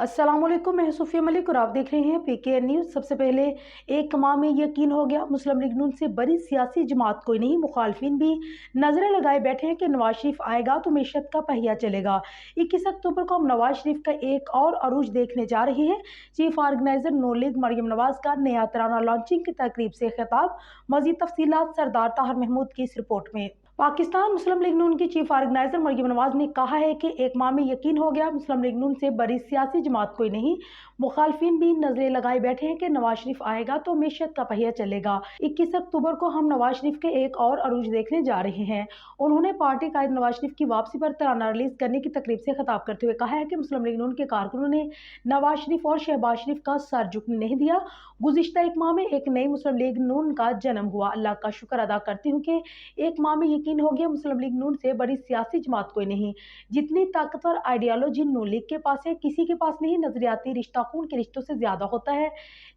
अस्सलामुअलैकुम, मैं सूफिया मलिक और आप देख रहे हैं पीकेएन न्यूज़। सबसे पहले, एक माह में यकीन हो गया, मुस्लिम लीग नून से बड़ी सियासी जमात कोई नहीं। मुखालफिन भी नजरें लगाए बैठे हैं कि नवाज शरीफ आएगा तो मीशत का पहिया चलेगा। 21 अक्टूबर को हम नवाज शरीफ का एक और अरूज देखने जा रहे हैं। चीफ ऑर्गेनाइजर नून लीग मरियम नवाज का नया तराना लॉन्चिंग की तकरीब से खिताब। मजीद तफसीलात सरदार ताहर महमूद की इस रिपोर्ट में। पाकिस्तान मुस्लिम लीग नून की चीफ ऑर्गेनाइजर मरियम नवाज ने कहा है कि एक माह में यकीन हो गया, मुस्लिम लीग नून से बड़ी सियासी जमात कोई नहीं। मुखालफिन भी नजरें लगाए बैठे हैं कि नवाज शरीफ आएगा तो मीशत का पहिया चलेगा। 21 अक्टूबर को हम नवाज शरीफ के एक और अरूज देखने जा रहे हैं। उन्होंने पार्टी कायद नवाज शरीफ की वापसी पर तराना रिलीज करने की तकरीब से खिताब करते हुए कहा है कि मुस्लिम लीग नून के कारकुनों ने नवाज शरीफ और शहबाज शरीफ का सर झुकने नहीं दिया। गुज़िश्ता एक माह में एक नई मुस्लिम लीग नून का जन्म हुआ। अल्लाह का शुक्र अदा करती हूँ कि एक माह में यकीन हो गया, मुस्लिम लीग नून से बड़ी सियासी जमात कोई नहीं। जितनी ताकतवर आइडियालॉजी नून लीग के पास है, किसी के पास नहीं। नजरियाती रिश्ता खून के रिश्तों से ज्यादा होता है।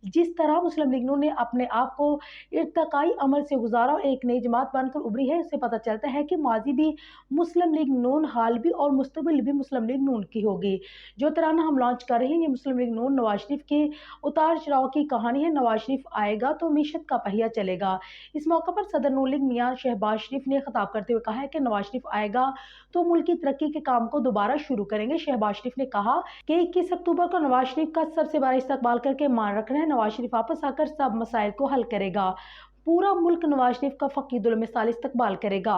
जिस तरह मुस्लिम लीग नून ने अपने आप को इर्तकाई अमल से गुजारा और एक नई जमात बनकर उभरी है, इससे पता चलता है कि माजी भी मुस्लिम लीग नून, हाल भी और मुस्तकबिल भी मुस्लिम लीग नून की होगी। जो तराना हम लॉन्च कर रहे हैं, ये मुस्लिम लीग नून नवाज शरीफ के उतार चढ़ाव की कहानी है। नवाज शरीफ आएगा तो मीशत का पहिया चलेगा। इस मौके पर सदर नून लीग मियां शहबाज शरीफ ने खिताब करते हुए कहा है कि नवाज शरीफ आएगा तो मुल्क की तरक्की के काम को दोबारा शुरू करेंगे। शहबाज शरीफ ने कहा कि 21 अक्टूबर को नवाज शरीफ का सबसे बड़ा इस्तकबाल करके मान रखना है। नवाज शरीफ वापस आकर सब मसाइल को हल करेगा। पूरा मुल्क नवाज शरीफ का फकीदुल मिसाल इस्तकबाल करेगा।